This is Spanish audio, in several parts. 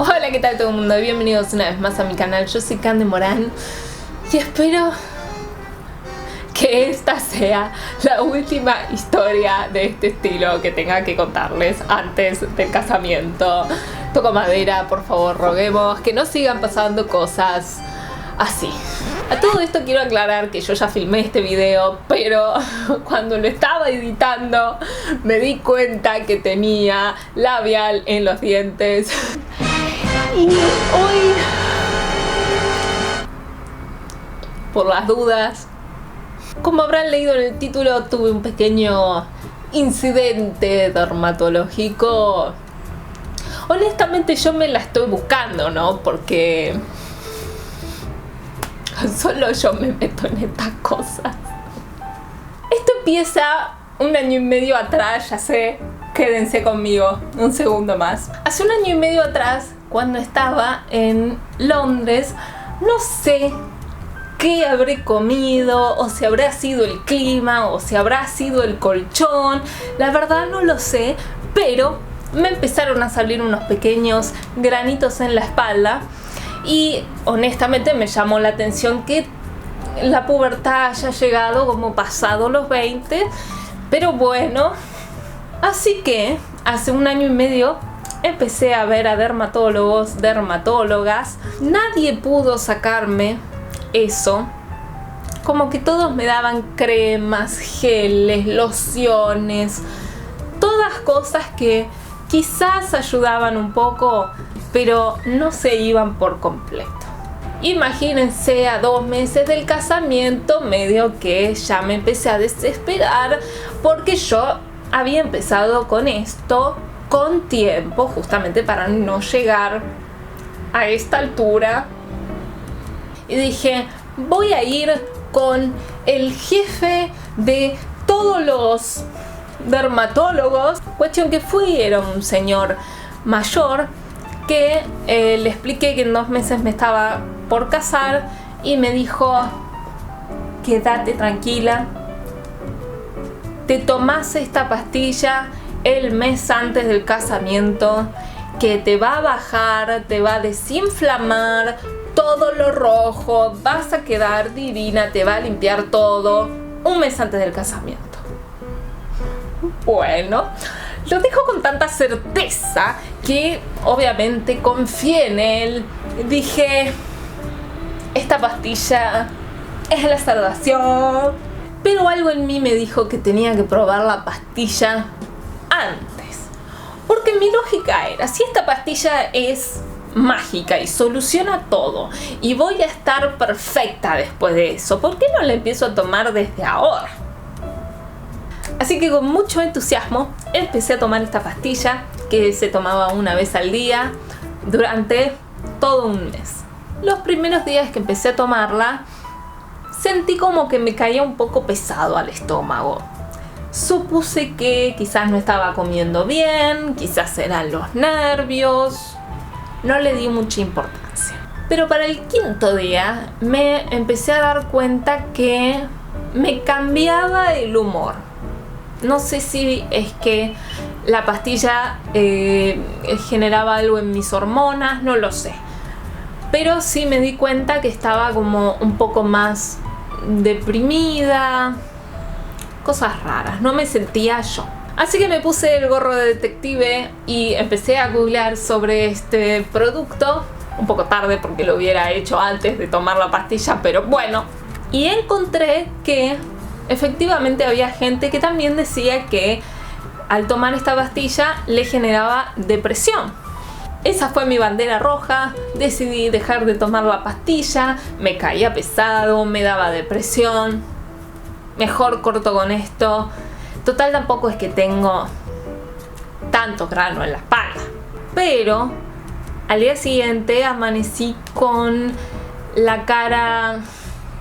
Hola, ¿qué tal todo el mundo? Bienvenidos una vez más a mi canal. Yo soy Cande Morán y espero que esta sea la última historia de este estilo que tenga que contarles antes del casamiento. Toco madera, por favor, roguemos que no sigan pasando cosas así. A todo esto quiero aclarar que yo ya filmé este video, pero cuando lo estaba editando me di cuenta que tenía labial en los dientes. Y hoy, por las dudas, como habrán leído en el título, tuve un pequeño incidente dermatológico. Honestamente yo me la estoy buscando, ¿no? Porque solo yo me meto en estas cosas. Esto empieza 1 año y medio atrás, ya sé. Quédense conmigo un segundo más. Hace 1 año y medio atrás, cuando estaba en Londres, no sé qué habré comido, o si habrá sido el clima, o si habrá sido el colchón. La verdad no lo sé, pero me empezaron a salir unos pequeños granitos en la espalda. Y honestamente me llamó la atención que la pubertad haya llegado como pasado los 20. Pero bueno, así que hace 1 año y medio empecé a ver a dermatólogos, dermatólogas. Nadie pudo sacarme eso. Como que todos me daban cremas, geles, lociones, todas cosas que quizás ayudaban un poco, pero no se iban por completo. Imagínense, a 2 meses del casamiento, medio que ya me empecé a desesperar, porque yo había empezado con esto con tiempo, justamente para no llegar a esta altura. Y dije, voy a ir con el jefe de todos los dermatólogos. Cuestión que fui, era un señor mayor que le expliqué que en 2 meses me estaba por casar y me dijo, quédate tranquila, te tomás esta pastilla el mes antes del casamiento, que te va a bajar, te va a desinflamar todo lo rojo, vas a quedar divina, te va a limpiar todo 1 mes antes del casamiento. Bueno, lo dijo con tanta certeza que obviamente confié en él. Dije, esta pastilla es la salvación. Pero algo en mí me dijo que tenía que probar la pastilla antes. Porque mi lógica era, si esta pastilla es mágica y soluciona todo y voy a estar perfecta después de eso, ¿por qué no la empiezo a tomar desde ahora? Así que con mucho entusiasmo empecé a tomar esta pastilla, que se tomaba 1 vez al día durante todo 1 mes. Los primeros días que empecé a tomarla, sentí como que me caía un poco pesado al estómago. Supuse que quizás no estaba comiendo bien, quizás eran los nervios. No le di mucha importancia. Pero para el 5.º día me empecé a dar cuenta que me cambiaba el humor. No sé si es que la pastilla generaba algo en mis hormonas, no lo sé. Pero sí me di cuenta que estaba como un poco más deprimida, cosas raras, no me sentía yo. Así que me puse el gorro de detective y empecé a googlear sobre este producto, un poco tarde porque lo hubiera hecho antes de tomar la pastilla, pero bueno. Y encontré que efectivamente había gente que también decía que al tomar esta pastilla le generaba depresión. Esa fue mi bandera roja, decidí dejar de tomar la pastilla, me caía pesado, me daba depresión, mejor corto con esto. Total, tampoco es que tengo tanto grano en la espalda. Pero al día siguiente amanecí con la cara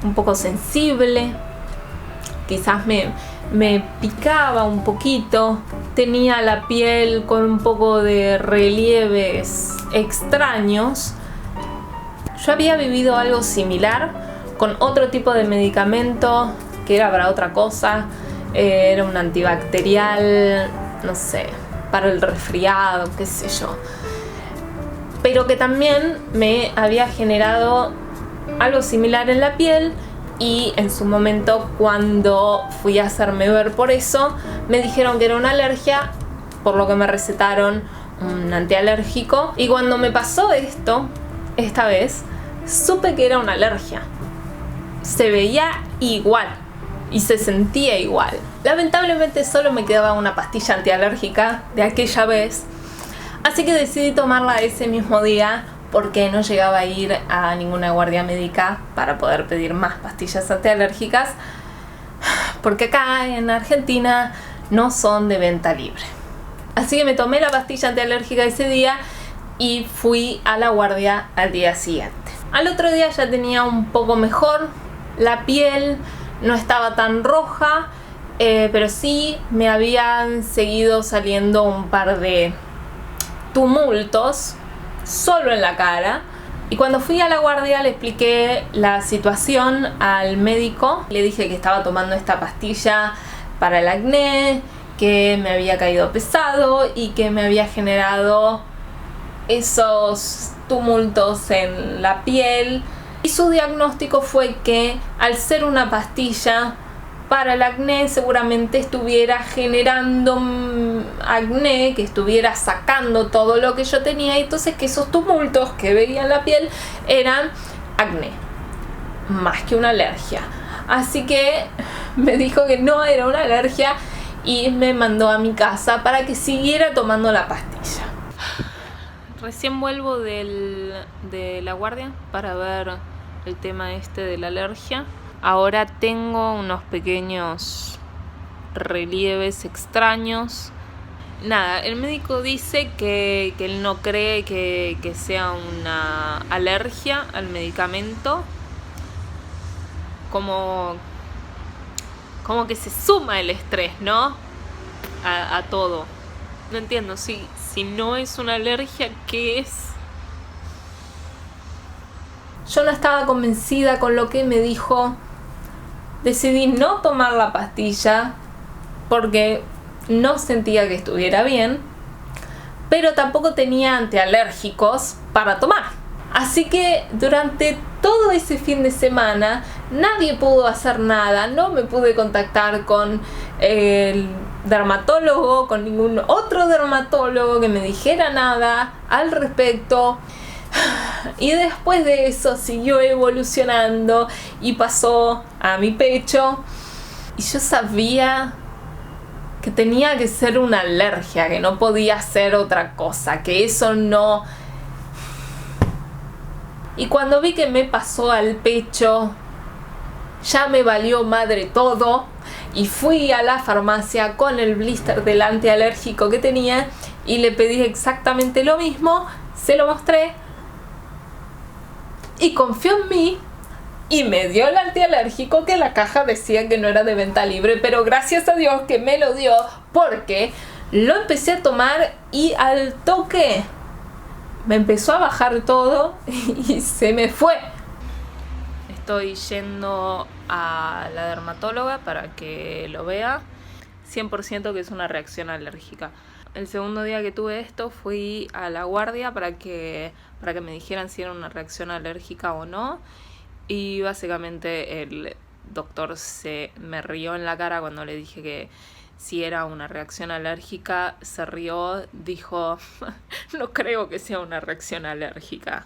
un poco sensible, quizás me picaba un poquito, tenía la piel con un poco de relieves extraños. Yo había vivido algo similar con otro tipo de medicamento que era para otra cosa, era un antibacterial, no sé, para el resfriado, qué sé yo. pero que también me había generado algo similar en la piel. Y en su momento, cuando fui a hacerme ver por eso, me dijeron que era una alergia, por lo que me recetaron un antialérgico. Y cuando me pasó esto, esta vez, supe que era una alergia. Se veía igual y se sentía igual. Lamentablemente solo me quedaba una pastilla antialérgica de aquella vez, así que decidí tomarla ese mismo día, porque no llegaba a ir a ninguna guardia médica para poder pedir más pastillas antialérgicas, porque acá en Argentina no son de venta libre. Así que me tomé la pastilla antialérgica ese día y fui a la guardia al día siguiente. Al otro día ya tenía un poco mejor, la piel no estaba tan roja, pero sí me habían seguido saliendo un par de tumultos solo en la cara. Y cuando fui a la guardia le expliqué la situación al médico. Le dije que estaba tomando esta pastilla para el acné, que me había caído pesado y que me había generado esos tumultos en la piel. Y su diagnóstico fue que al ser una pastilla para el acné seguramente estuviera generando acné, que estuviera sacando todo lo que yo tenía, y entonces que esos tumultos que veía en la piel eran acné, más que una alergia. Así que me dijo que no era una alergia y me mandó a mi casa para que siguiera tomando la pastilla. Recién vuelvo de la guardia para ver el tema este de la alergia. Ahora tengo unos pequeños relieves extraños. Nada, el médico dice que él no cree que sea una alergia al medicamento. Como que se suma el estrés, ¿no? A todo. No entiendo, si no es una alergia, ¿qué es? Yo no estaba convencida con lo que me dijo. Decidí no tomar la pastilla porque no sentía que estuviera bien, pero tampoco tenía antialérgicos para tomar. Así que durante todo ese fin de semana nadie pudo hacer nada, no me pude contactar con el dermatólogo, con ningún otro dermatólogo que me dijera nada al respecto. Y después de eso siguió evolucionando y pasó a mi pecho, y yo sabía que tenía que ser una alergia, que no podía ser otra cosa, que eso no. Y cuando vi que me pasó al pecho, ya me valió madre todo, y fui a la farmacia con el blister del antialérgico que tenía y le pedí exactamente lo mismo, se lo mostré y confió en mí y me dio el antialérgico, que la caja decía que no era de venta libre, pero gracias a Dios que me lo dio, porque lo empecé a tomar y al toque me empezó a bajar todo y se me fue. Estoy yendo a la dermatóloga para que lo vea. 100% que es una reacción alérgica. El segundo día que tuve esto fui a la guardia para que me dijeran si era una reacción alérgica o no. Y básicamente el doctor se me rió en la cara cuando le dije que si era una reacción alérgica. Se rió, dijo, no creo que sea una reacción alérgica.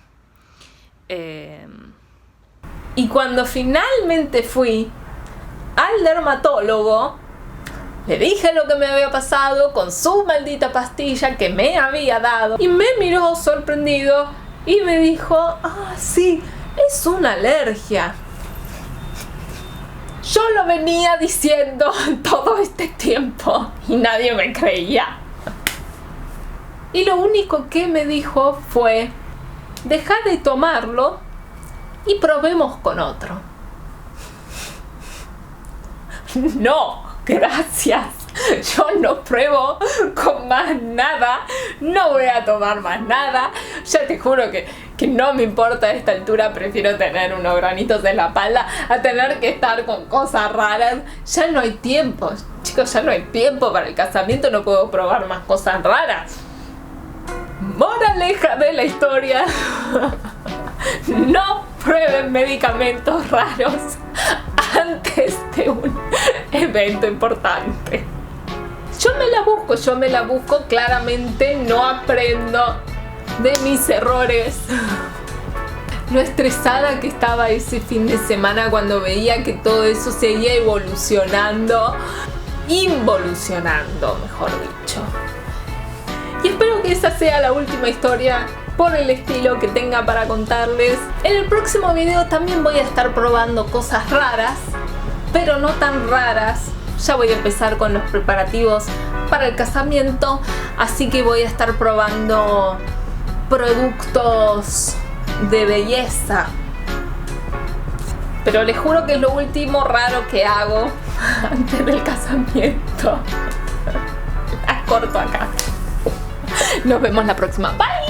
Y cuando finalmente fui al dermatólogo, le dije lo que me había pasado con su maldita pastilla que me había dado, y me miró sorprendido y me dijo, ah, sí, es una alergia. Yo lo venía diciendo todo este tiempo y nadie me creía. Y lo único que me dijo fue, deja de tomarlo y probemos con otro. No, gracias. Yo no pruebo con más nada. No voy a tomar más nada. Ya te juro que no me importa a esta altura. Prefiero tener unos granitos en la espalda a tener que estar con cosas raras. Ya no hay tiempo, chicos, ya no hay tiempo para el casamiento. No puedo probar más cosas raras. Moraleja de la historia. No prueben medicamentos raros antes de un evento importante. Yo me la busco, claramente no aprendo de mis errores. Lo estresada que estaba ese fin de semana cuando veía que todo eso seguía involucionando, mejor dicho. Y espero que esa sea la última historia por el estilo que tenga para contarles. En el próximo video también voy a estar probando cosas raras, pero no tan raras. Ya voy a empezar con los preparativos para el casamiento, así que voy a estar probando productos de belleza. Pero les juro que es lo último raro que hago antes del casamiento. Las corto acá. Nos vemos la próxima. Bye.